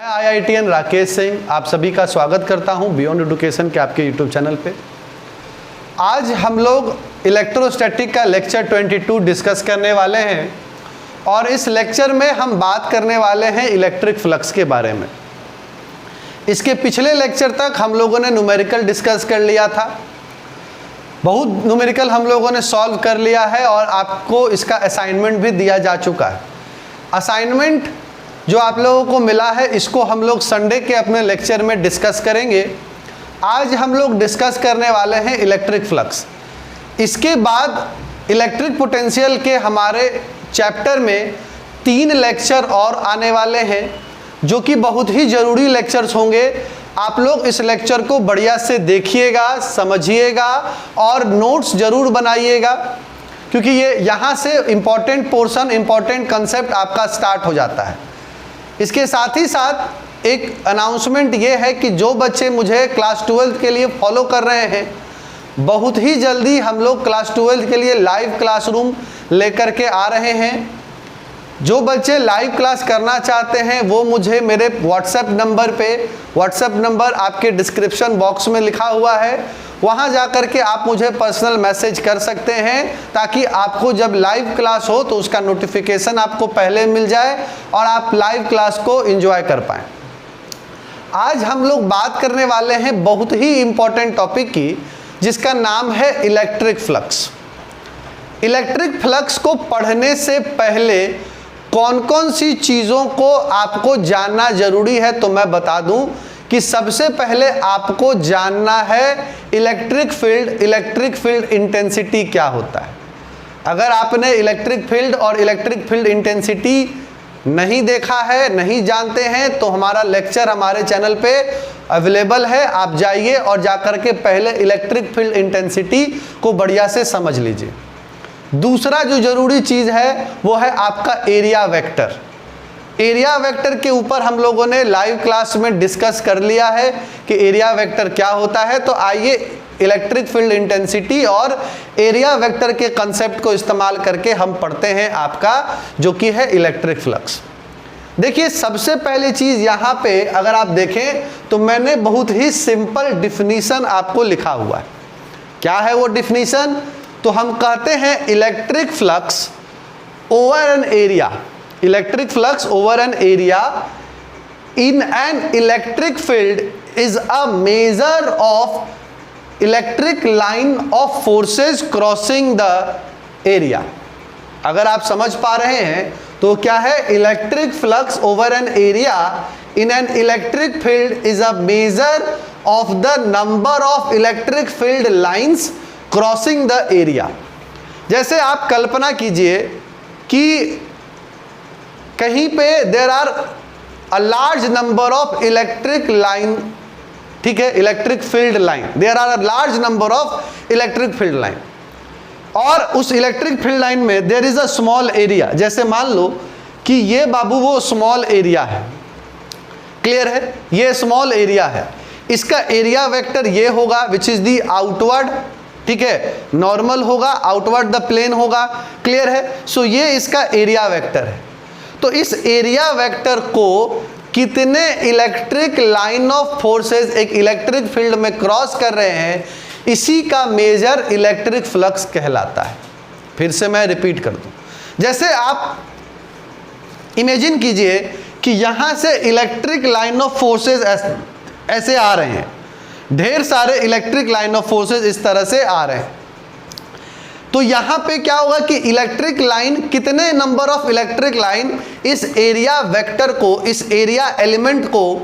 मैं IITian राकेश सिंह आप सभी का स्वागत करता हूं बियॉन्ड एजुकेशन के आपके यूट्यूब चैनल पे। आज हम लोग इलेक्ट्रोस्टैटिक का लेक्चर 22 डिस्कस करने वाले हैं और इस लेक्चर में हम बात करने वाले हैं इलेक्ट्रिक फ्लक्स के बारे में। इसके पिछले लेक्चर तक हम लोगों ने न्यूमेरिकल डिस्कस कर लिया था, बहुत न्यूमेरिकल हम लोगों ने सॉल्व कर लिया है और आपको इसका असाइनमेंट भी दिया जा चुका है। असाइनमेंट जो आप लोगों को मिला है इसको हम लोग संडे के अपने लेक्चर में डिस्कस करेंगे। आज हम लोग डिस्कस करने वाले हैं इलेक्ट्रिक फ्लक्स। इसके बाद इलेक्ट्रिक पोटेंशियल के हमारे चैप्टर में 3 लेक्चर और आने वाले हैं जो कि बहुत ही ज़रूरी लेक्चर्स होंगे। आप लोग इस लेक्चर को बढ़िया से देखिएगा, समझिएगा और नोट्स ज़रूर बनाइएगा, क्योंकि ये यहाँ से इम्पॉर्टेंट पोर्शन, इम्पॉर्टेंट कंसेप्ट आपका स्टार्ट हो जाता है। इसके साथ ही साथ एक अनाउंसमेंट ये है कि जो बच्चे मुझे क्लास 12th के लिए फॉलो कर रहे हैं, बहुत ही जल्दी हम लोग क्लास 12th के लिए लाइव क्लासरूम लेकर के आ रहे हैं। जो बच्चे लाइव क्लास करना चाहते हैं वो मुझे मेरे व्हाट्सएप नंबर आपके डिस्क्रिप्शन बॉक्स में लिखा हुआ है, वहाँ जा कर के आप मुझे पर्सनल मैसेज कर सकते हैं, ताकि आपको जब लाइव क्लास हो तो उसका नोटिफिकेशन आपको पहले मिल जाए और आप लाइव क्लास को एंजॉय कर पाएँ। आज हम लोग बात करने वाले हैं बहुत ही इम्पॉर्टेंट टॉपिक की, जिसका नाम है इलेक्ट्रिक फ्लक्स। इलेक्ट्रिक फ्लक्स को पढ़ने से पहले कौन कौन सी चीज़ों को आपको जानना ज़रूरी है, तो मैं बता दूं कि सबसे पहले आपको जानना है इलेक्ट्रिक फील्ड इंटेंसिटी क्या होता है। अगर आपने इलेक्ट्रिक फील्ड और इलेक्ट्रिक फील्ड इंटेंसिटी नहीं देखा है, नहीं जानते हैं, तो हमारा लेक्चर हमारे चैनल पे अवेलेबल है। आप जाइए और जाकर के पहले इलेक्ट्रिक फील्ड इंटेंसिटी को बढ़िया से समझ लीजिए। दूसरा जो जरूरी चीज़ है वो है आपका एरिया वेक्टर। एरिया वेक्टर के ऊपर हम लोगों ने लाइव क्लास में डिस्कस कर लिया है कि एरिया वेक्टर क्या होता है। तो आइए इलेक्ट्रिक फील्ड इंटेंसिटी और एरिया वेक्टर के कंसेप्ट को इस्तेमाल करके हम पढ़ते हैं आपका जो कि है इलेक्ट्रिक फ्लक्स। देखिए, सबसे पहली चीज़ यहाँ पे अगर आप देखें तो मैंने बहुत ही सिंपल डिफिनीशन आपको लिखा हुआ है। क्या है वो डिफिनीशन? तो हम कहते हैं electric flux over an area, electric flux over an area in an electric field is a measure of electric line of forces crossing the area. अगर आप समझ पा रहे हैं तो क्या है, electric flux over an area in an electric field is a measure of the number of electric field lines crossing the area. जैसे आप कल्पना कीजिए कि कहीं पे देर are a large number of electric line, ठीक है, electric field line, there are a large number of electric field line, और उस इलेक्ट्रिक फील्ड लाइन में there is a small area. जैसे मान लो कि ये बाबू वो स्मॉल एरिया है, क्लियर है, ये स्मॉल एरिया है। इसका एरिया वेक्टर ये होगा विच इज द आउटवर्ड, ठीक है, नॉर्मल होगा, आउटवर्ड द प्लेन होगा, क्लियर है। सो ये इसका एरिया वेक्टर है। तो इस एरिया वेक्टर को कितने इलेक्ट्रिक लाइन ऑफ फोर्सेस एक इलेक्ट्रिक फील्ड में क्रॉस कर रहे हैं, इसी का मेजर इलेक्ट्रिक फ्लक्स कहलाता है। फिर से मैं रिपीट कर दूं, जैसे आप इमेजिन कीजिए कि यहां से इलेक्ट्रिक लाइन ऑफ फोर्सेस ऐसे आ रहे हैं, ढेर सारे इलेक्ट्रिक लाइन ऑफ फोर्सेस इस तरह से आ रहे हैं। तो यहां पे क्या होगा कि इलेक्ट्रिक लाइन, कितने नंबर ऑफ इलेक्ट्रिक लाइन इस एरिया वेक्टर को, इस एरिया एलिमेंट को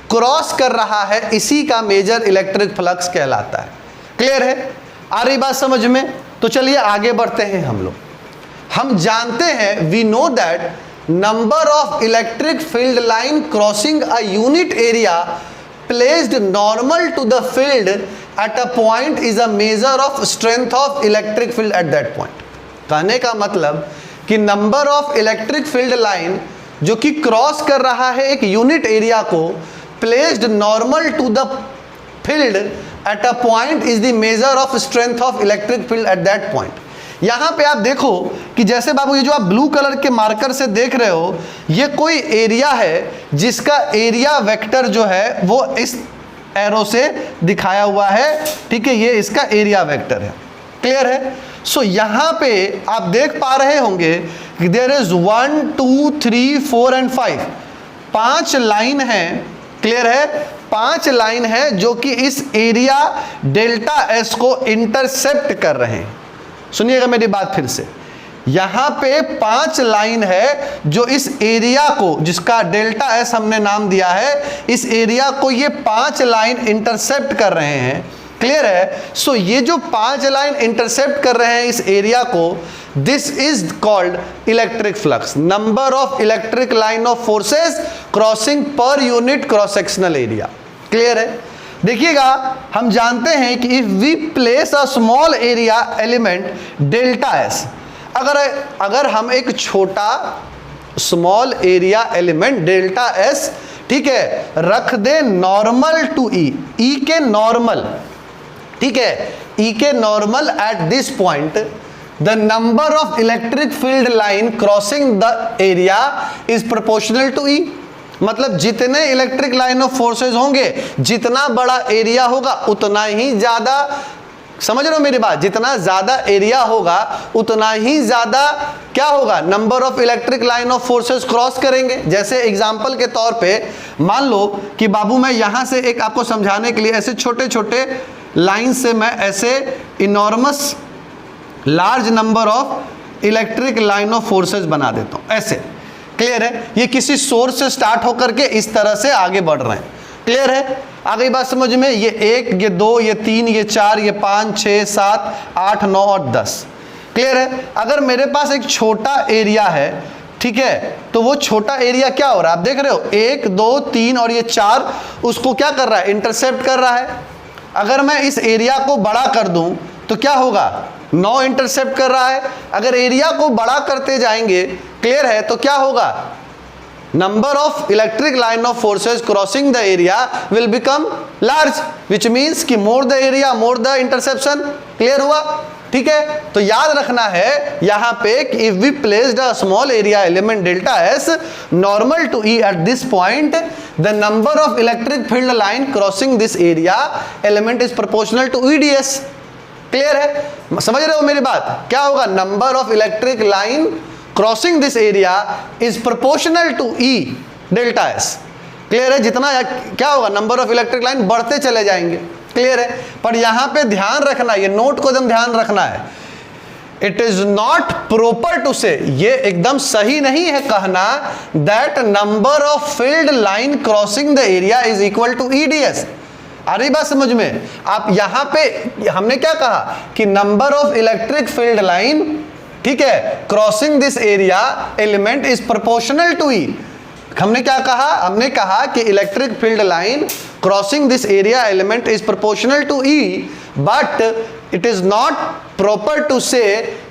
क्रॉस कर रहा है, इसी का मेजर इलेक्ट्रिक फ्लक्स कहलाता है। क्लियर है? आ रही बात समझ में? तो चलिए आगे बढ़ते हैं हम लोग। हम जानते हैं, we know that number of electric field line crossing a unit area placed normal to the field at a point is a measure of strength of electric field at that point। कहने का मतलब कि number of electric field line जो कि cross कर रहा है एक यूनिट एरिया को, placed normal to the field at a point is the measure of strength of electric field at that point। यहां पे आप देखो कि जैसे बाबू ये जो आप ब्लू कलर के मार्कर से देख रहे हो, ये कोई एरिया है जिसका एरिया वेक्टर जो है वो इस एरो से दिखाया हुआ है, ठीक है, ये इसका एरिया वेक्टर है। क्लियर है? सो यहां पे आप देख पा रहे होंगे कि देयर इज 1 2 3 4 एंड 5, 5 लाइन है। क्लियर है? 5 लाइन है जो कि इस एरिया डेल्टा एस को इंटरसेप्ट कर रहे हैं। सुनिएगा मेरी बात फिर से, यहां पे 5 लाइन है जो इस एरिया को, जिसका डेल्टा एस हमने नाम दिया है, इस एरिया को ये 5 लाइन इंटरसेप्ट कर रहे हैं। क्लियर है? सो ये जो 5 लाइन इंटरसेप्ट कर रहे हैं इस एरिया को, this is called electric flux, number of electric line of forces crossing per unit cross sectional area. Clear है? देखिएगा, हम जानते हैं कि if we place a small area element delta S, अगर हम एक छोटा small area element delta S, ठीक है, रख दे नॉर्मल टू ई, ई के नॉर्मल, ठीक है, ई के normal at this point, the number of electric field line crossing the area is proportional to E. मतलब जितने इलेक्ट्रिक लाइन ऑफ फोर्सेस होंगे, जितना बड़ा एरिया होगा उतना ही ज्यादा, समझ रहे हो मेरी बात, जितना ज्यादा एरिया होगा उतना ही ज्यादा क्या होगा, number of electric line of forces cross करेंगे। जैसे एग्जांपल के तौर पे मान लो कि बाबू मैं यहां से एक आपको समझाने के लिए ऐसे छोटे छोटे लाइन से मैं ऐसे enormous large number of electric line of forces बना देता हूं, ऐसे। क्लियर है? ये किसी सोर्स से स्टार्ट होकर के इस तरह से आगे बढ़ रहे हैं। क्लियर है? आ गई बात समझ में? ये 1, ये 2, ये 3, ये 4, ये 5, 6, 7, 8, 9 और 10। क्लियर है? अगर मेरे पास एक छोटा एरिया है, ठीक है, तो वो छोटा एरिया क्या हो रहा है, आप देख रहे हो, 1 2 3 और ये 4, उसको क्या कर रहा है, इंटरसेप्ट कर रहा है। अगर मैं इस एरिया को बड़ा कर दूं तो क्या होगा, 9 इंटरसेप्ट कर रहा है। अगर एरिया को बड़ा करते जाएंगे, क्लियर है, तो क्या होगा, number of electric line of forces crossing the area will become large, which means कि more the area more the interception. Clear हुआ? ठीक है, तो याद रखना है यहां पे कि if we placed a small area element delta S normal to E at this point, the number of electric field line crossing this area element is proportional to EDS. Clear है? समझ रहे हो मेरी बात? क्या होगा, number of electric line crossing this area is proportional to E delta S. Clear है? जितना क्या होगा, नंबर ऑफ इलेक्ट्रिक लाइन बढ़ते चले जाएंगे। क्लियर है? पर यहां पे ध्यान रखना, ये नोट को एकदम ध्यान रखना है, it is not proper to say, ये एकदम सही नहीं है कहना that number of field line crossing the area is equal to EDS. आ रही बात समझ में? आप यहां पे हमने क्या कहा कि number of electric field line, ठीक है, crossing this area element is proportional to E. हमने क्या कहा, हमने कहा कि electric field line crossing this area element is proportional to E, but it is not proper to say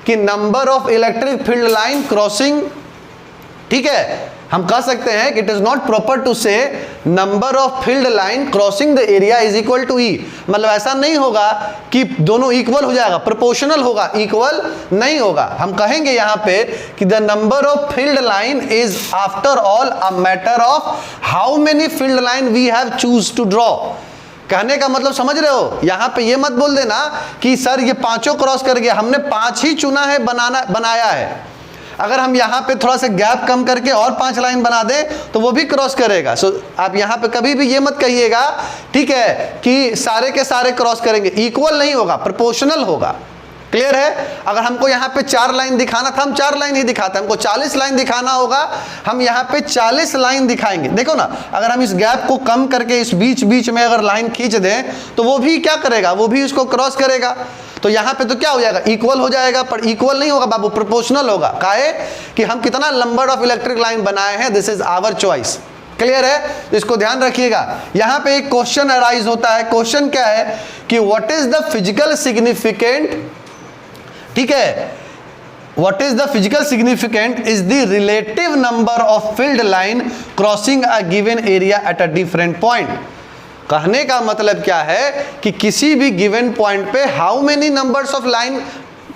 कि number of electric field line crossing, ठीक है, हम कह सकते हैं कि it is not proper to say number of field line crossing the area is equal to E. मतलब ऐसा नहीं होगा कि दोनों इक्वल हो जाएगा, प्रोपोर्शनल होगा, इक्वल नहीं होगा। हम कहेंगे यहां पे कि the number of field line is after all a matter of how many field line we have choose to draw. कहने का मतलब समझ रहे हो? यहां पे ये मत बोल देना कि सर ये पांचों क्रॉस कर गया, हमने 5 ही चुना है, बनाया है। अगर हम यहाँ पे थोड़ा सा गैप कम करके और 5 लाइन बना दें तो वो भी क्रॉस करेगा। सो आप यहाँ पे कभी भी ये मत कहिएगा, ठीक है, कि सारे के सारे क्रॉस करेंगे, इक्वल नहीं होगा, प्रोपोर्शनल होगा। क्लियर है? अगर हमको यहाँ पे 4 लाइन दिखाना था, हम 4 लाइन ही दिखाते, हमको 40 लाइन दिखाना होगा, हम यहाँ पे 40 लाइन दिखाएंगे। देखो ना, अगर हम इस गैप को कम करके इस बीच में अगर लाइन खींच दें तो वो भी क्या करेगा, वो भी इसको क्रॉस करेगा। तो यहाँ पे तो क्या हो जाएगा, इक्वल हो जाएगा, पर इक्वल नहीं होगा बाबू, प्रोपोर्शनल होगा। काहे कि हम कितना नंबर ऑफ इलेक्ट्रिक लाइन बनाए हैं, this is our choice. Clear है? इसको ध्यान रखिएगा। यहाँ पे एक क्वेश्चन अराइज होता है। क्वेश्चन क्या है कि what is the physical significant, ठीक है, what is the physical significant is the relative number of field line crossing a given area at a different point। कहने का मतलब क्या है कि किसी भी गिवन पॉइंट पे how many numbers of line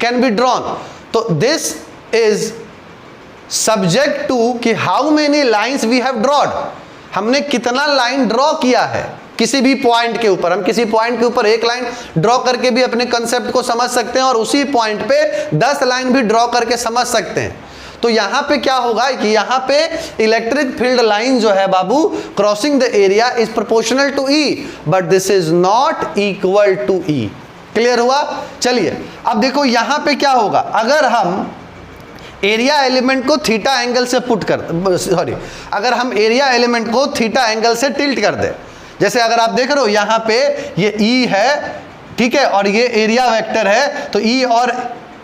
can be drawn. तो दिस इज सब्जेक्ट टू कि how many lines we have drawed, हमने कितना लाइन ड्रॉ किया है किसी भी पॉइंट के ऊपर। हम किसी पॉइंट के ऊपर एक लाइन ड्रॉ करके भी अपने कंसेप्ट को समझ सकते हैं और उसी पॉइंट पे 10 लाइन भी ड्रॉ करके समझ सकते हैं। तो यहां पे क्या होगा कि यहां पे इलेक्ट्रिक फील्ड लाइन जो है बाबू crossing the area is proportional to E, but this is not equal to E. Clear हुआ? चलिए अब देखो यहां पे क्या होगा, अगर हम एरिया एलिमेंट को थीटा एंगल से अगर हम एरिया एलिमेंट को थीटा एंगल से टिल्ट कर दे, जैसे अगर आप देख रहे हो यहां पे ये ई है, ठीक है, और ये एरिया वेक्टर है, तो ई और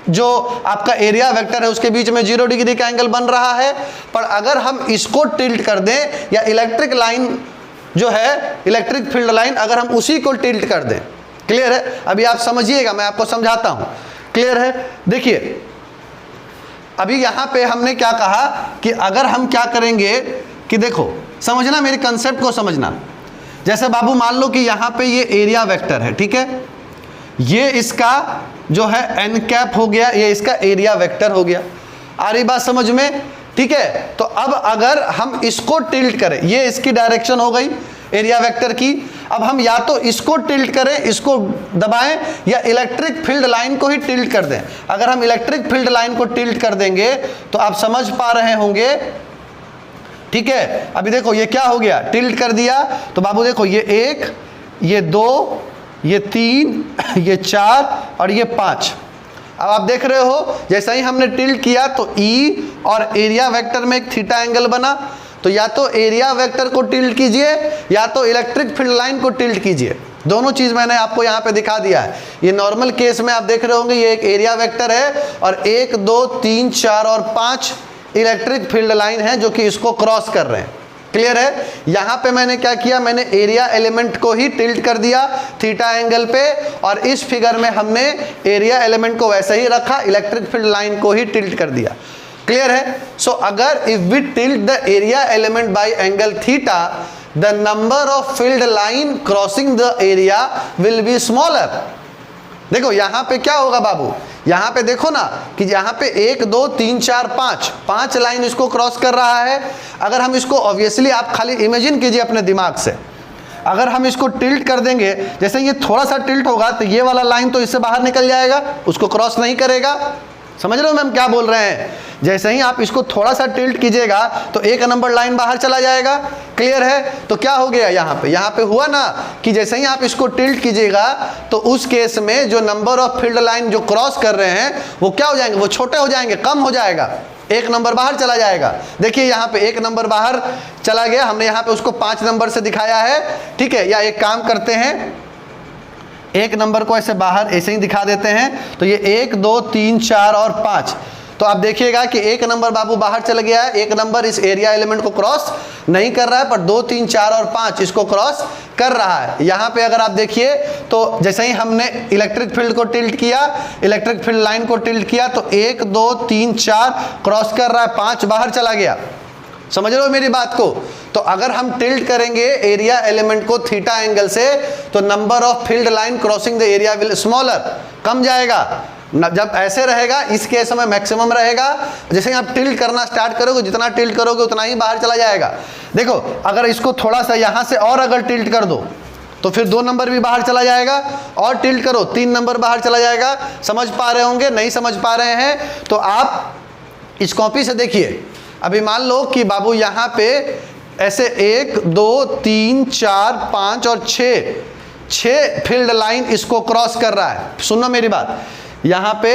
जो आपका एरिया वेक्टर है उसके बीच में 0 डिग्री का एंगल बन रहा है। पर अगर हम इसको टिल्ट कर दें, या इलेक्ट्रिक लाइन जो है इलेक्ट्रिक फील्ड लाइन अगर हम उसी को टिल्ट कर दें, क्लियर है? अभी आप समझिएगा, मैं आपको समझाता हूं, क्लियर है? देखिए अभी यहां पे हमने क्या कहा कि अगर हम क्या करेंगे कि देखो समझना, मेरे कंसेप्ट को समझना। जैसे बाबू मान लो कि यहां पे ये एरिया वेक्टर है, ठीक है, ये इसका जो है एन कैप हो गया, ये इसका एरिया वेक्टर हो गया। आ रही बात समझ में? ठीक है, तो अब अगर हम इसको टिल्ट करें, ये इसकी डायरेक्शन हो गई एरिया वेक्टर की, अब हम या तो इसको टिल्ट करें, इसको दबाएं, या इलेक्ट्रिक फील्ड लाइन को ही टिल्ट कर दें। अगर हम इलेक्ट्रिक फील्ड लाइन को टिल्ट कर देंगे तो आप समझ पा रहे होंगे, ठीक है। अभी देखो ये क्या हो गया, टिल्ट कर दिया, तो बाबू देखो ये 1, ये 2, ये 3, ये 4 और ये 5। अब आप देख रहे हो जैसा ही हमने टिल्ट किया तो ई और एरिया वेक्टर में एक थीटा एंगल बना। तो या तो एरिया वेक्टर को टिल्ट कीजिए या तो इलेक्ट्रिक फील्ड लाइन को टिल्ट कीजिए, दोनों चीज मैंने आपको यहाँ पे दिखा दिया है। ये नॉर्मल केस में आप देख रहे होंगे, ये एक एरिया वेक्टर है और 1, 2, 3, 4 और 5 इलेक्ट्रिक फील्ड लाइन है जो कि इसको क्रॉस कर रहे हैं। क्लियर है? यहां पे मैंने क्या किया, मैंने एरिया एलिमेंट को ही टिल्ट कर दिया थीटा एंगल पे, और इस फिगर में हमने एरिया एलिमेंट को वैसे ही रखा, इलेक्ट्रिक फील्ड लाइन को ही टिल्ट कर दिया। क्लियर है? सो अगर if we tilt the area element by angle theta, the number of field line crossing the area will be smaller. देखो यहां पे क्या होगा बाबू, यहां पे देखो ना कि यहां पे 1, 2, 3, 4, 5 लाइन इसको क्रॉस कर रहा है। अगर हम इसको ऑब्वियसली आप खाली इमेजिन कीजिए अपने दिमाग से, अगर हम इसको टिल्ट कर देंगे, जैसे ये थोड़ा सा टिल्ट होगा तो ये वाला लाइन तो इससे बाहर निकल जाएगा, उसको क्रॉस नहीं करेगा। समझ रहे हो मैम क्या बोल रहे हैं? जैसे ही आप इसको थोड़ा सा टिल्ट कीजिएगा तो 1 नंबर लाइन बाहर चला जाएगा। क्लियर है? तो क्या हो गया यहाँ पे हुआ ना कि जैसे ही आप इसको टिल्ट कीजिएगा तो उस केस में जो नंबर ऑफ फील्ड लाइन जो क्रॉस कर रहे हैं वो क्या हो जाएंगे, वो छोटे हो जाएंगे, कम हो जाएगा, 1 नंबर बाहर चला जाएगा। देखिए यहाँ पे 1 नंबर बाहर चला गया, हमने यहाँ पे उसको 5 नंबर से दिखाया है, ठीक है। या एक काम करते हैं, 1 नंबर को ऐसे बाहर ऐसे ही दिखा देते हैं, तो ये 1, 2, 3, 4 और 5। तो आप देखिएगा कि 1 नंबर बाबू बाहर चल गया है, 1 नंबर इस एरिया एलिमेंट को क्रॉस नहीं कर रहा है, पर 2, 3, 4 और 5 इसको क्रॉस कर रहा है। यहाँ पे अगर आप देखिए तो जैसे ही हमने इलेक्ट्रिक फील्ड को टिल्ट किया, इलेक्ट्रिक फील्ड लाइन को टिल्ट किया, तो 1, 2, 3, 4 क्रॉस कर रहा है, 5 बाहर चला गया। समझ रहे हो मेरी बात को? तो अगर हम टिल्ट करेंगे एरिया एलिमेंट को थीटा एंगल से तो number of field line crossing the area will smaller, कम जाएगा। जब ऐसे रहेगा इस केस में मैक्सिमम रहेगा, जैसे ही आप टिल्ट करना स्टार्ट करोगे, जितना टिल्ट करोगे उतना ही बाहर चला जाएगा। देखो अगर इसको थोड़ा सा यहाँ से और अगर टिल्ट कर दो तो फिर 2 नंबर भी बाहर चला जाएगा, और टिल्ट करो 3 नंबर बाहर चला जाएगा। समझ पा रहे होंगे? नहीं समझ पा रहे हैं तो आप इस कॉपी से देखिए। अभी मान लो कि बाबू यहाँ पे ऐसे 1, 2, 3, 4, 5 और 6 फील्ड लाइन इसको क्रॉस कर रहा है। सुनो मेरी बात, यहाँ पे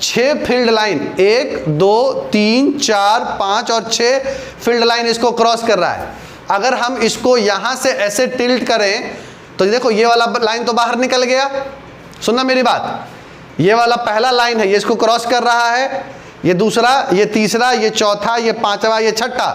6 फील्ड लाइन, 1, 2, 3, 4, 5 और 6 फील्ड लाइन इसको क्रॉस कर रहा है। अगर हम इसको यहाँ से ऐसे टिल्ट करें तो देखो ये वाला लाइन तो बाहर निकल गया। सुनना मेरी बात, ये वाला पहला लाइन है, ये इसको क्रॉस कर रहा है, ये दूसरा, ये तीसरा, ये चौथा, ये 5वां, ये 6ठा।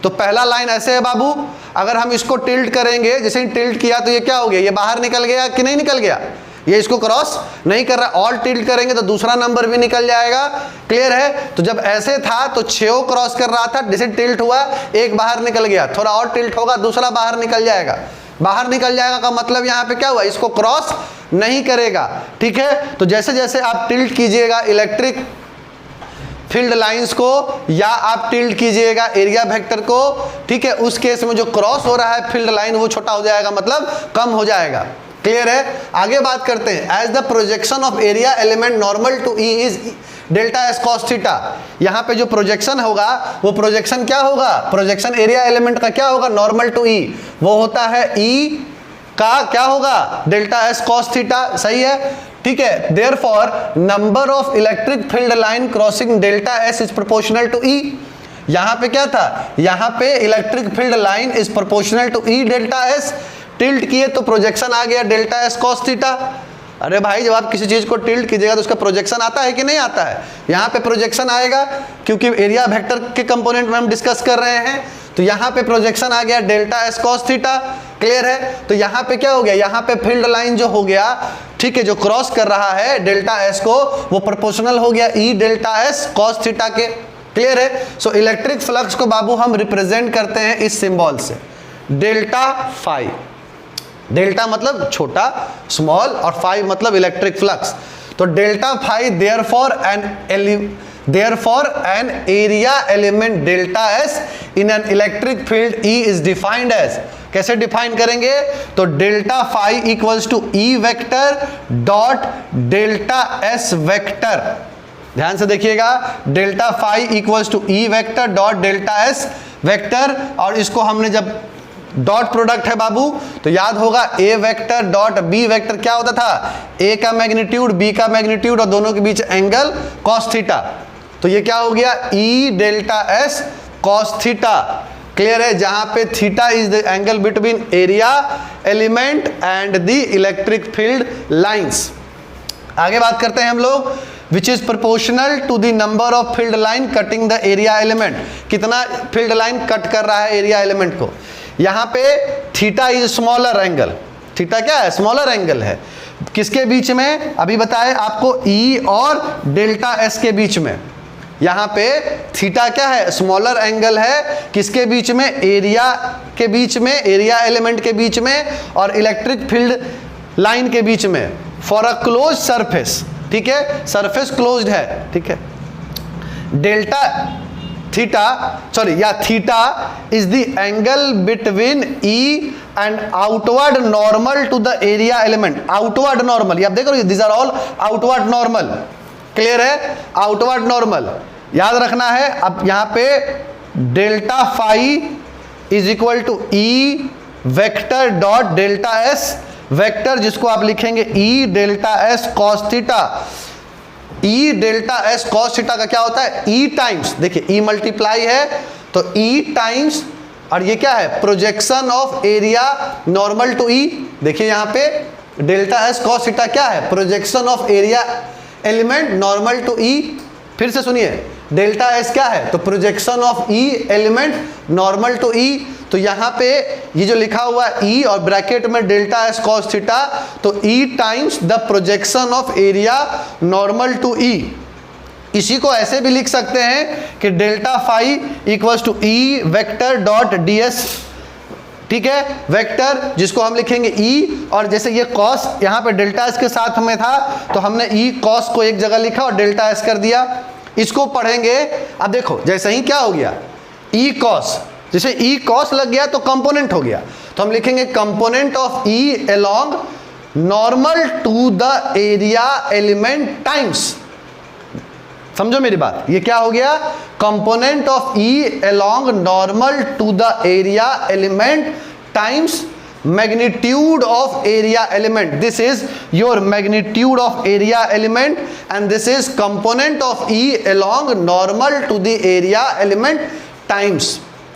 तो पहला लाइन ऐसे है बाबू, अगर हम इसको टिल्ट करेंगे, जैसे ही टिल्ट किया तो ये क्या हो गया, ये बाहर निकल गया कि नहीं निकल गया, ये इसको क्रॉस नहीं कर रहा। और टिल्ट करेंगे तो दूसरा नंबर भी निकल जाएगा। क्लियर है? तो जब ऐसे था तो 6 क्रॉस कर रहा था, जैसे टिल्ट हुआ 1 बाहर निकल गया, थोड़ा और टिल्ट होगा दूसरा बाहर निकल जाएगा। बाहर निकल जाएगा का मतलब यहाँ पे क्या हुआ, इसको क्रॉस नहीं करेगा। ठीक है, तो जैसे जैसे आप टिल्ट कीजिएगा इलेक्ट्रिक फील्ड लाइंस को या आप टिल्ट कीजिएगा एरिया वेक्टर को, ठीक है, उस केस में जो क्रॉस हो रहा है फील्ड लाइन वो छोटा हो जाएगा, मतलब कम हो जाएगा। क्लियर है? आगे बात करते हैं। As the projection of area element normal to E is delta S cos theta. यहाँ पे जो प्रोजेक्शन होगा वो प्रोजेक्शन क्या होगा, प्रोजेक्शन एरिया एलिमेंट का क्या होगा, नॉर्मल टू ई, वो होता है ई का क्या होगा, डेल्टा एस कॉस थीटा। सही है, ठीक है। Therefore number of electric field line crossing delta S is proportional to E. यहाँ पे क्या था, यहाँ पे electric field line is proportional to E delta S. Tilt किए तो प्रोजेक्शन आ गया डेल्टा एस कॉस थीटा। अरे भाई, जब आप किसी चीज को टिल्ट कीजिएगा तो उसका प्रोजेक्शन आता है कि नहीं आता है? यहाँ पे प्रोजेक्शन आएगा क्योंकि एरिया वेक्टर के कंपोनेंट में हम डिस्कस कर रहे हैं, तो यहाँ पे प्रोजेक्शन आ गया delta S cos theta. Clear है? तो यहाँ पे क्या हो गया, यहाँ पे फील्ड लाइन जो हो गया, ठीक है, जो क्रॉस कर रहा है डेल्टा एस को, वो प्रोपोर्शनल हो गया E delta S cos theta के। क्लियर है? सो इलेक्ट्रिक फ्लक्स को बाबू हम रिप्रेजेंट करते हैं इस सिंबल से, डेल्टा फाई। डेल्टा मतलब छोटा, स्मॉल, और फाई मतलब इलेक्ट्रिक फ्लक्स। तो delta phi therefore an area element delta s in an electric field E is defined as, कैसे डिफाइन करेंगे, तो delta phi equals to E vector dot delta S vector. ध्यान से देखिएगा, delta phi equals to E vector dot delta S vector, और इसको हमने जब डॉट प्रोडक्ट है बाबू तो याद होगा ए वेक्टर डॉट बी वेक्टर क्या होता था, ए का मैग्नीट्यूड बी का मैग्नीट्यूड और दोनों के बीच एंगल कॉस थीटा। तो ये क्या हो गया, E delta S cos theta. Clear है? जहां पे theta is the angle between area element and the electric field lines. आगे बात करते हैं हम लोग, which is proportional to the number of field line cutting the area element. कितना फील्ड लाइन कट कर रहा है एरिया एलिमेंट को। यहाँ पे theta is smaller angle, theta क्या है, स्मॉलर एंगल है। किसके बीच में, अभी बताए आपको, ई और डेल्टा एस के बीच में। यहाँ पे थीटा क्या है, स्मॉलर एंगल है, किसके बीच में, एरिया के बीच में, एरिया एलिमेंट के बीच में और इलेक्ट्रिक फील्ड लाइन के बीच में, फॉर अ क्लोज सरफेस। ठीक है, सरफेस क्लोज्ड है। ठीक है, delta theta theta is the angle between E and outward normal to the area element. Outward normal, ये आप देख रहे हो, these are all outward normal. Clear है? आउटवर्ड नॉर्मल याद रखना है। अब यहाँ पे delta phi is equal to E vector dot delta S vector, जिसको आप लिखेंगे E delta S cos theta. E delta S cos theta का क्या होता है, ई टाइम्स, देखिए ई मल्टीप्लाई है तो ई टाइम्स, और ये क्या है, projection of area normal to E. देखिए यहाँ पे डेल्टा एस कॉस थीटा क्या है, projection of area element normal to E. फिर से सुनिए, डेल्टा एस क्या है, तो projection of E element normal to E. तो यहाँ पे ये जो लिखा हुआ है ई और ब्रैकेट में डेल्टा एस कॉस थीटा, तो E times the projection of area normal to E. इसी को ऐसे भी लिख सकते हैं कि delta phi equals to E vector dot D S. ठीक है, वेक्टर जिसको हम लिखेंगे ई, और जैसे ये कॉस यहाँ पे डेल्टा एस के साथ में था तो हमने ई कॉस को एक जगह लिखा और डेल्टा एस कर दिया। इसको पढ़ेंगे, अब देखो जैसे ही क्या हो गया, ई कॉस, जैसे ई कॉस लग गया तो कंपोनेंट हो गया, तो हम लिखेंगे component of E along normal to the area element times. समझो मेरी बात, ये क्या हो गया, component of E along normal to the area element times magnitude of area element. This is your magnitude of area element and this is component of E along normal to the area element times.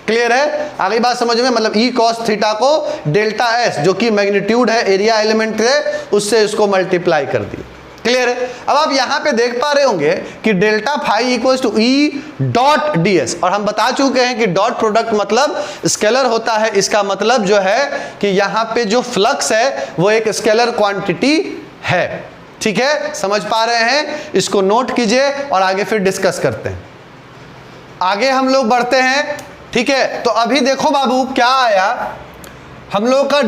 Clear है? आगे बात समझ में, मतलब E cos theta को delta S जो कि magnitude है एरिया एलिमेंट है उससे इसको मल्टीप्लाई कर दी। क्लियर है? अब आप यहाँ पे देख पा रहे होंगे कि delta phi equals to E dot D S, और हम बता चुके हैं कि डॉट प्रोडक्ट मतलब स्केलर होता है। इसका मतलब जो है कि यहाँ पे जो फ्लक्स है वो एक स्केलर क्वांटिटी है। ठीक है, समझ पा रहे हैं? इसको नोट कीजिए और आगे फिर डिस्कस करते हैं। आगे हम लोग बढ़ते हैं। ठीक है, तो अभी देखो बाबू क्या आया, हम लोग का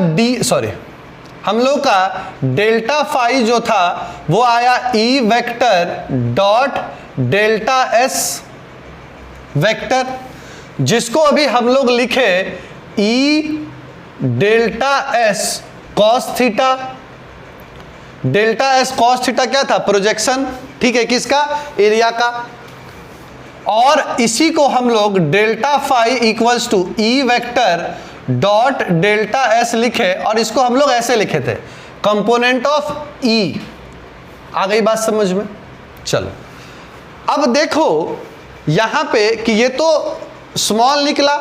हम लोग का डेल्टा फाई जो था वो आया ई vector dot delta S vector, जिसको अभी हम लोग लिखे ई delta S cos theta. Delta S cos theta क्या था? प्रोजेक्शन, ठीक है, किसका? एरिया का। और इसी को हम लोग delta phi equals to E vector dot delta S लिखे, और इसको हम लोग ऐसे लिखे थे, कंपोनेंट ऑफ ई। आ गई बात समझ में? चलो अब देखो यहां पे कि ये तो स्मॉल निकला,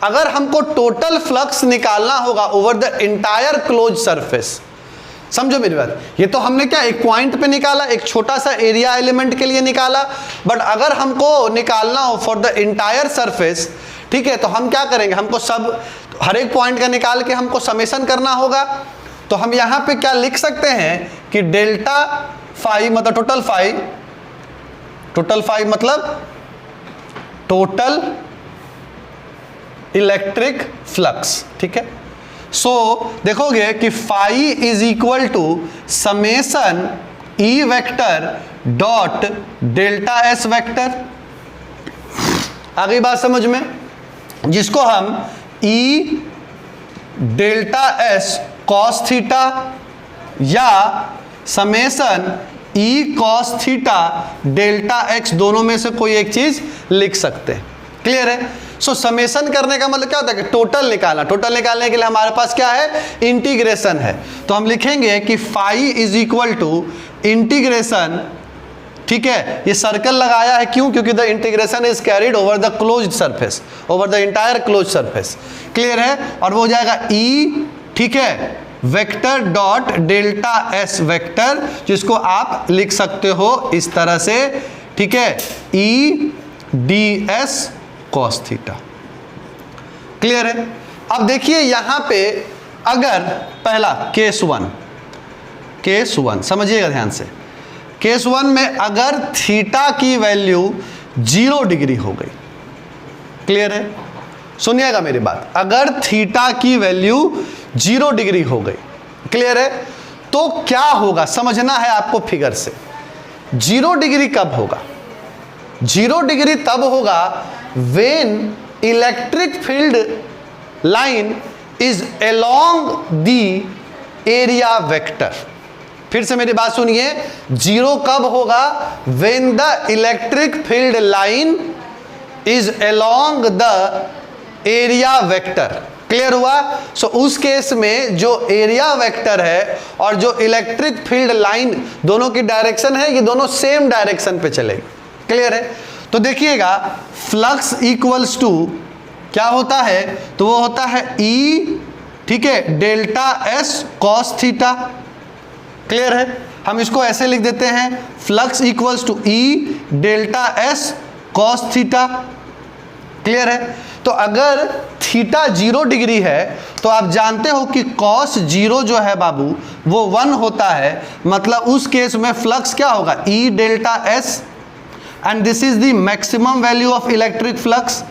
अगर हमको टोटल फ्लक्स निकालना होगा over the entire close surface, समझो मेरी बात, ये तो हमने क्या एक पॉइंट पे निकाला, एक छोटा सा एरिया एलिमेंट के लिए निकाला, बट अगर हमको निकालना हो फॉर द इंटायर सरफेस, ठीक है, तो हम क्या करेंगे, हमको सब हर एक पॉइंट का निकाल के हमको समेशन करना होगा। तो हम यहां पे क्या लिख सकते हैं कि डेल्टा फाई मतलब टोटल फाई, टोटल फाई मतलब टोटल इलेक्ट्रिक फ्लक्स, ठीक है। सो देखोगे कि phi is equal to summation E vector dot delta S vector. आ गई बात समझ में? जिसको हम E delta S cos theta या summation E cos theta delta x, दोनों में से कोई एक चीज लिख सकते हैं। क्लियर है? सो समेशन करने का मतलब क्या होता है कि टोटल निकालना। टोटल निकालने के लिए हमारे पास क्या है? इंटीग्रेशन है। तो हम लिखेंगे कि phi is equal to integration, ठीक है, ये सर्कल लगाया है क्यों? क्योंकि the integration is carried over the closed surface, over the entire close surface. Clear है? और वो हो जाएगा ई, ठीक है, vector dot delta S vector, जिसको आप लिख सकते हो इस तरह से, ठीक है, E D S cos theta. Clear है? अब देखिए यहां पे अगर पहला केस वन समझिएगा ध्यान से, केस वन में अगर थीटा की वैल्यू 0 डिग्री हो गई, क्लियर है, सुनिएगा मेरी बात, अगर थीटा की वैल्यू 0 डिग्री हो गई, क्लियर है, तो क्या होगा समझना है आपको फिगर से। 0 डिग्री कब होगा? 0 डिग्री तब होगा when electric field line is along the area vector। फिर से मेरी बात सुनिए, 0 कब होगा? when the electric field line is along the area vector। Clear हुआ? सो उस केस में जो एरिया वेक्टर है और जो इलेक्ट्रिक फील्ड लाइन दोनों की डायरेक्शन है, ये दोनों सेम डायरेक्शन पे चलेगी। क्लियर है? तो देखिएगा फ्लक्स इक्वल्स टू क्या होता है? तो वो होता है ई, ठीक है, delta S cos theta. Clear है? हम इसको ऐसे लिख देते हैं, flux equals to E delta S cos theta. Clear है? तो अगर थीटा 0 डिग्री है तो आप जानते हो कि कॉस 0 जो है बाबू वो 1 होता है, मतलब उस केस में फ्लक्स क्या होगा? ई delta S, and this is the maximum value of electric flux.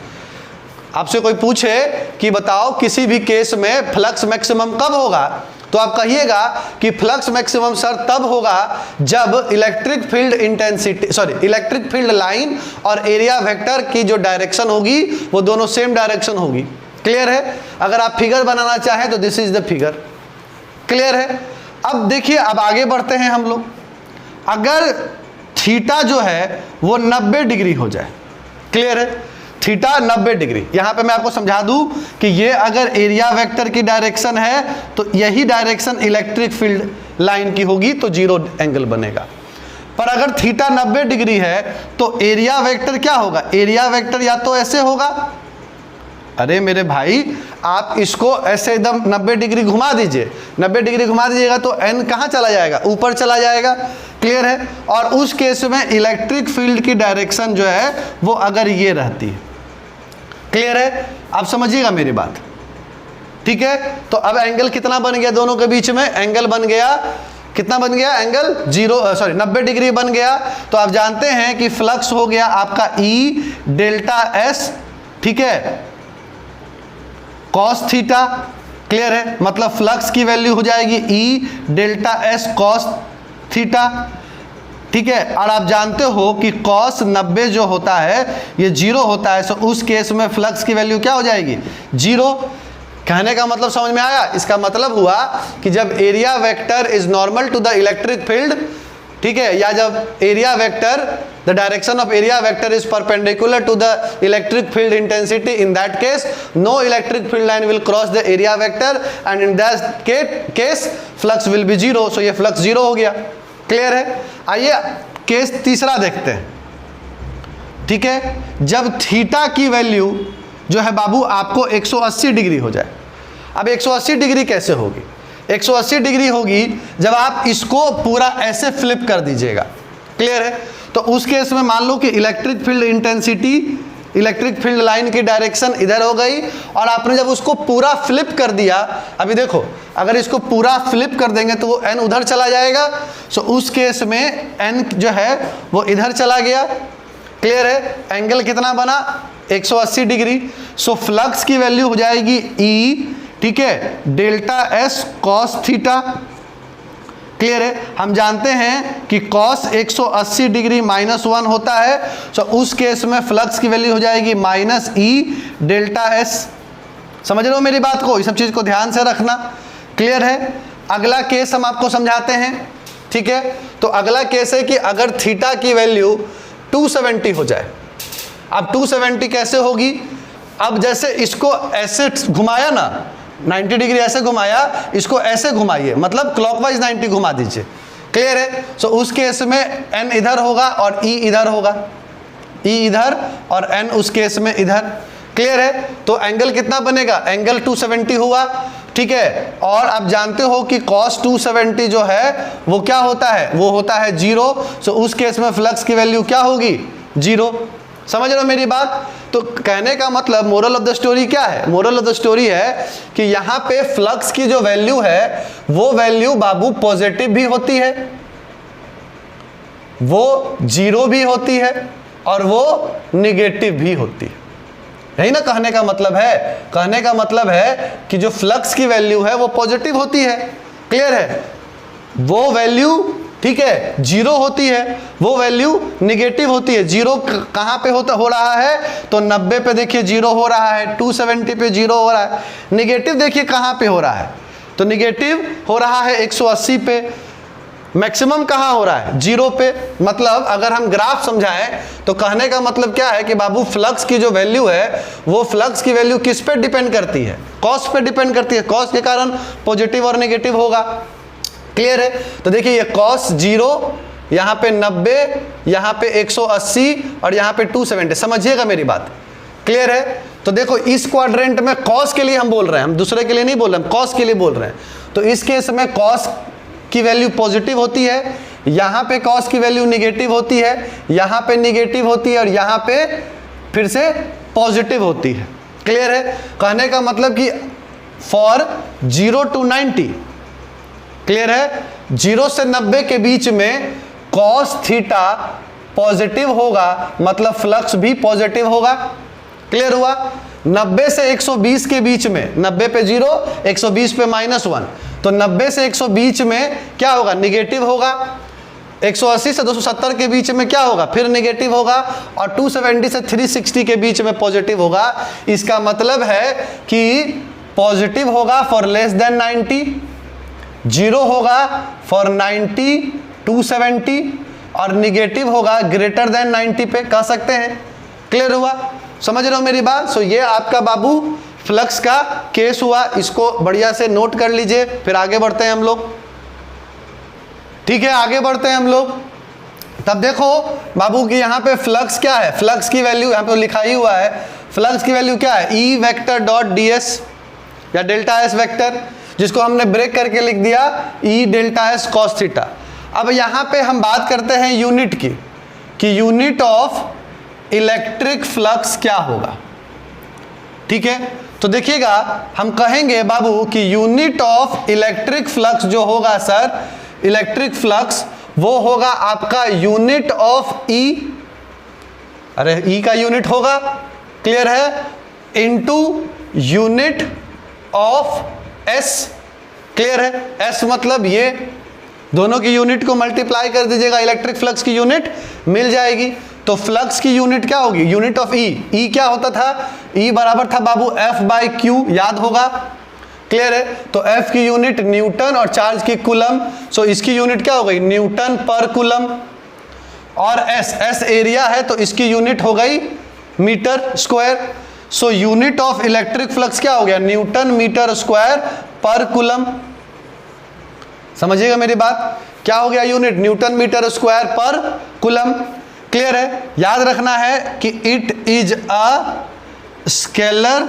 आपसे कोई पूछे कि बताओ किसी भी केस में फ्लक्स मैक्सिमम कब होगा, तो आप कहिएगा कि फ्लक्स मैक्सिमम सर तब होगा जब electric field intensity electric field line और एरिया वेक्टर की जो डायरेक्शन होगी वो दोनों सेम डायरेक्शन होगी। क्लियर है? अगर आप फिगर बनाना चाहें तो this is the figure. Clear है? अब देखिए, अब आगे बढ़ते हैं हम लोग। अगर थीटा जो है वो 90 डिग्री हो जाए, क्लियर है, थीटा 90 डिग्री, यहां पे मैं आपको समझा दूं कि ये अगर एरिया वेक्टर की डायरेक्शन है तो यही डायरेक्शन इलेक्ट्रिक फील्ड लाइन की होगी, तो 0 एंगल बनेगा। पर अगर थीटा 90 डिग्री है तो एरिया वेक्टर क्या होगा? एरिया वेक्टर या तो ऐसे होगा, अरे मेरे भाई आप इसको ऐसे एकदम 90 डिग्री घुमा दीजिए, 90 डिग्री घुमा दीजिएगा तो एन कहाँ चला जाएगा? ऊपर चला जाएगा। क्लियर है? और उस केस में इलेक्ट्रिक फील्ड की डायरेक्शन जो है वो अगर ये रहती है। क्लियर है? आप समझिएगा मेरी बात, ठीक है। तो अब एंगल कितना बन गया दोनों के बीच में? एंगल बन गया, कितना बन गया? एंगल 90 डिग्री बन गया। तो आप जानते हैं कि फ्लक्स हो गया आपका ई डेल्टा एस, ठीक है, कॉस थीटा। क्लियर है, मतलब फ्लक्स की वैल्यू हो जाएगी ई डेल्टा एस कॉस थीटा। ठीक है, और आप जानते हो कि कॉस 90 जो होता है ये 0 होता है, तो उस केस में फ्लक्स की वैल्यू क्या हो जाएगी, 0। कहने का मतलब समझ में आया? इसका मतलब हुआ कि जब area vector is normal to the electric field, ठीक है, या जब area vector, the direction of area vector is perpendicular to the electric field intensity, in that case no electric field line will cross the area vector and in that case flux will be 0। So ये flux 0 हो गया। Clear है? आइए case तीसरा देखते हैं। ठीक है, जब थीटा की वैल्यू जो है बाबू आपको 180 डिग्री हो जाए। अब 180 डिग्री कैसे होगी? 180 डिग्री होगी जब आप इसको पूरा ऐसे फ्लिप कर दीजिएगा। क्लियर है? तो उस केस में मान लो कि electric field intensity, electric field line की डायरेक्शन इधर हो गई और आपने जब उसको पूरा फ्लिप कर दिया, अभी देखो अगर इसको पूरा फ्लिप कर देंगे तो वो n उधर चला जाएगा। सो उस केस में n जो है वो इधर चला गया। क्लियर है? एंगल कितना बना, 180 डिग्री। सो फ्लक्स की वैल्यू हो जाएगी ई, ठीक है, delta S cos theta. Clear है? हम जानते हैं कि कॉस 180 डिग्री -1 होता है, तो उस केस में फ्लक्स की वैल्यू हो जाएगी माइनस ई डेल्टा एस। समझ रहे हो मेरी बात को? ये सब चीज को ध्यान से रखना। क्लियर है? अगला केस हम आपको समझाते हैं। ठीक है, तो अगला केस है कि अगर थीटा की वैल्यू 270 हो जाए। अब 270 कैसे होगी? अब जैसे इसको ऐसे घुमाया ना, 90 डिग्री ऐसे घुमाया, इसको ऐसे घुमाइए, मतलब क्लॉकवाइज 90 घुमा दीजिए। क्लियर है? सो उस केस में n इधर होगा और e इधर होगा, e इधर और n उस केस में इधर। क्लियर है? तो एंगल कितना बनेगा, एंगल 270 हुआ। ठीक है, और आप जानते हो कि cos 270 जो है वो क्या होता है, वो होता है 0। सो उस केस में फ्लक्स की वैल्यू क्या होगी, 0। समझ रहे हो मेरी बात? तो कहने का मतलब मोरल ऑफ द स्टोरी क्या है? मोरल ऑफ द स्टोरी है कि यहाँ पे फ्लक्स की जो वैल्यू है वो वैल्यू बाबू पॉजिटिव भी होती है, वो 0 भी होती है और वो निगेटिव भी होती है। यही ना कहने का मतलब है? कहने का मतलब है कि जो फ्लक्स की वैल्यू है वो पॉजिटिव होती है। क्लियर है? वो वैल्यू, ठीक है, 0 होती है, वो वैल्यू निगेटिव होती है। 0 कहाँ पे हो रहा है? तो 90 पे देखिए 0 हो रहा है, 270 पे 0 हो रहा है। निगेटिव देखिए कहाँ पे हो रहा है? तो निगेटिव हो रहा है 180 पे। मैक्सिमम कहाँ हो रहा है? 0 पे। मतलब अगर हम ग्राफ समझाएं तो कहने का मतलब क्या है कि बाबू फ्लक्स की जो वैल्यू है वो फ्लक्स की वैल्यू किस पे डिपेंड करती है? कॉस पे डिपेंड करती है। कॉस के कारण पॉजिटिव और नेगेटिव होगा। क्लियर है? तो देखिए ये cos 0, यहाँ पे 90, यहाँ पे 180 और यहाँ पे 270। समझिएगा मेरी बात? क्लियर है? तो देखो इस क्वाड्रेंट में cos के लिए हम बोल रहे हैं, हम दूसरे के लिए नहीं बोल रहे, हम cos के लिए बोल रहे हैं। तो इस केस में cos की वैल्यू पॉजिटिव होती है, यहाँ पे cos की वैल्यू निगेटिव होती है, यहाँ पे निगेटिव होती है और यहाँ पे फिर से पॉजिटिव होती है। क्लियर है? कहने का मतलब कि फॉर 0 to 90, क्लियर है, 0 से 90 के बीच में cos थीटा पॉजिटिव होगा, मतलब फ्लक्स भी पॉजिटिव होगा। क्लियर हुआ? 90 से 120 के बीच में, 90 पे 0, 120 पे -1, तो 90 से 120 में क्या होगा, निगेटिव होगा। 180 से 270 के बीच में क्या होगा, फिर निगेटिव होगा, और 270 से 360 के बीच में पॉजिटिव होगा। इसका मतलब है कि पॉजिटिव होगा फॉर लेस देन 90, 0 होगा फॉर 90, 270 और निगेटिव होगा ग्रेटर देन 90 पे, कह सकते हैं। क्लियर हुआ? समझ रहे हो मेरी बात? सो ये आपका बाबू फ्लक्स का केस हुआ, इसको बढ़िया से नोट कर लीजिए। फिर आगे बढ़ते हैं हम लोग। ठीक है, आगे बढ़ते हैं हम लोग। तब देखो बाबू कि यहाँ पे फ्लक्स क्या है, फ्लक्स की वैल्यू यहाँ पे लिखा ही हुआ है। फ्लक्स की वैल्यू क्या है, ई वेक्टर डॉट डी एस या डेल्टा एस वेक्टर, जिसको हमने ब्रेक करके लिख दिया ई डेल्टा एस कॉस थीटा। अब यहाँ पे हम बात करते हैं यूनिट की, कि यूनिट ऑफ इलेक्ट्रिक फ्लक्स क्या होगा। ठीक है, तो देखिएगा हम कहेंगे बाबू कि यूनिट ऑफ इलेक्ट्रिक फ्लक्स जो होगा सर, इलेक्ट्रिक फ्लक्स वो होगा आपका यूनिट ऑफ ई, अरे ई का यूनिट होगा, क्लियर है, into unit of S, clear है? एस मतलब ये दोनों की यूनिट को मल्टीप्लाई कर दीजिएगा, इलेक्ट्रिक फ्लक्स की यूनिट मिल जाएगी। तो फ्लक्स की यूनिट क्या होगी? यूनिट ऑफ ई। ई क्या होता था? ई बराबर था बाबू एफ बाई क्यू, याद होगा, क्लियर है? तो एफ की यूनिट न्यूटन और चार्ज की कूलम, सो इसकी यूनिट क्या हो गई? न्यूटन पर कूलम। और एस, एस एरिया है तो इसकी यूनिट हो गई metre square. So unit of electric flux क्या हो गया? Newton metre square per coulomb. समझिएगा मेरी बात, क्या हो गया unit? Newton metre square per coulomb, clear है? याद रखना है कि it is a scalar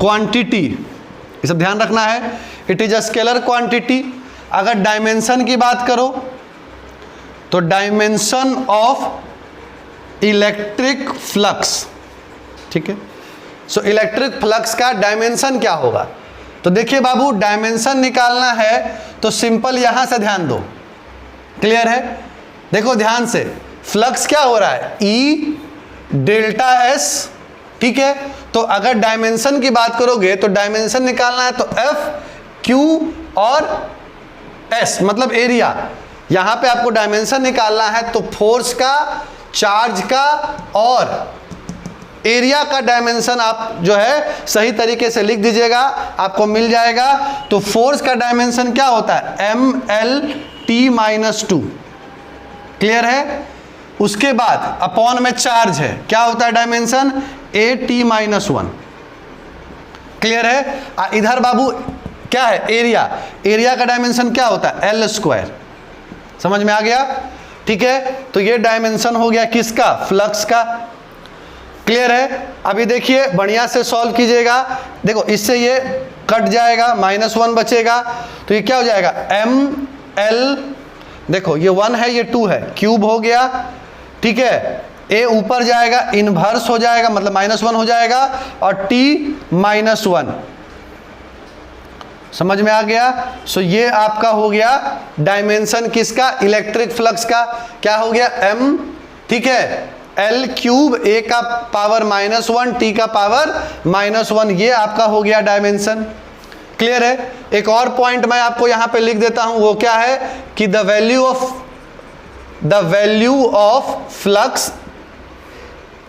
quantity, ये सब ध्यान रखना है। It is a scalar quantity. अगर डायमेंशन की बात करो तो डायमेंशन ऑफ इलेक्ट्रिक फ्लक्स, ठीक है? सो इलेक्ट्रिक फ्लक्स का डायमेंशन क्या होगा? तो देखिए बाबू, डायमेंशन निकालना है तो सिंपल यहां से ध्यान दो, क्लियर है? देखो ध्यान से, फ्लक्स क्या हो रहा है? ई डेल्टा एस, ठीक है? तो अगर डायमेंशन की बात करोगे तो डायमेंशन निकालना है तो एफ क्यू और एस मतलब एरिया। यहां पे आपको डायमेंशन निकालना है तो फोर्स का, चार्ज का और एरिया का डायमेंशन आप जो है सही तरीके से लिख दीजिएगा, आपको मिल जाएगा। तो फोर्स का डायमेंशन क्या होता है? M L T minus two, clear है? उसके बाद अपॉन में चार्ज है, क्या होता है dimension? A T minus one, clear है? इधर बाबू क्या है? एरिया। एरिया का डायमेंशन क्या होता है? L square. समझ में आ गया? ठीक है, तो ये डायमेंशन हो गया किसका? फ्लक्स का, क्लियर है? अभी देखिए बढ़िया से सॉल्व कीजिएगा। देखो इससे ये कट जाएगा, -1 बचेगा, तो ये क्या हो जाएगा? एम एल, देखो ये 1 है, ये 2 है, क्यूब हो गया, ठीक है? ए ऊपर जाएगा, इनवर्स हो जाएगा, मतलब -1 हो जाएगा, और टी -1। समझ में आ गया? सो ये आपका हो गया डायमेंशन किसका? इलेक्ट्रिक फ्लक्स का। क्या हो गया? एम, ठीक है, एल क्यूब, ए का पावर -1, टी का पावर -1, ये आपका हो गया डायमेंशन, क्लियर है? एक और पॉइंट मैं आपको यहां पे लिख देता हूं, वो क्या है कि the value of flux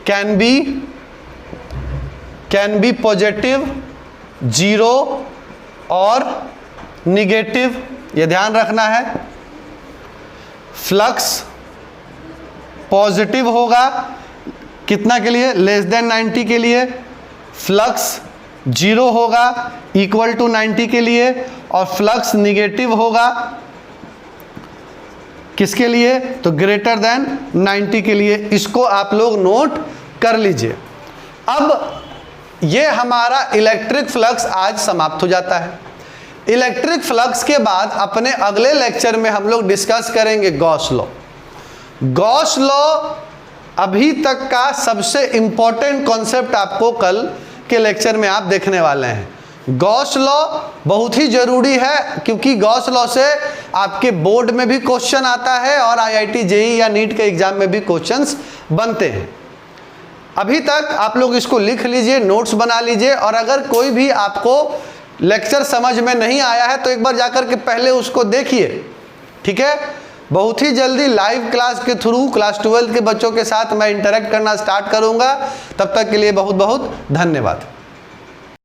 can be positive, zero और निगेटिव, ये ध्यान रखना है। फ्लक्स पॉजिटिव होगा कितना के लिए? लेस देन 90 के लिए। फ्लक्स जीरो होगा इक्वल टू 90 के लिए, और फ्लक्स निगेटिव होगा किसके लिए? तो ग्रेटर देन 90 के लिए। इसको आप लोग नोट कर लीजिए। अब ये हमारा इलेक्ट्रिक फ्लक्स आज समाप्त हो जाता है। इलेक्ट्रिक फ्लक्स के बाद अपने अगले लेक्चर में हम लोग डिस्कस करेंगे गॉस लॉ। गॉस लॉ अभी तक का सबसे इंपॉर्टेंट कॉन्सेप्ट आपको कल के लेक्चर में आप देखने वाले हैं। गॉस लॉ बहुत ही जरूरी है, क्योंकि गॉस लॉ से आपके बोर्ड में भी क्वेश्चन आता है और आईआईटी, जेई या नीट के एग्जाम में भी क्वेश्चंस बनते हैं। अभी तक आप लोग इसको लिख लीजिए, नोट्स बना लीजिए, और अगर कोई भी आपको लेक्चर समझ में नहीं आया है तो एक बार जाकर के पहले उसको देखिए, ठीक है? बहुत ही जल्दी लाइव क्लास के थ्रू क्लास 12 के बच्चों के साथ मैं इंटरेक्ट करना स्टार्ट करूंगा। तब तक के लिए बहुत बहुत धन्यवाद।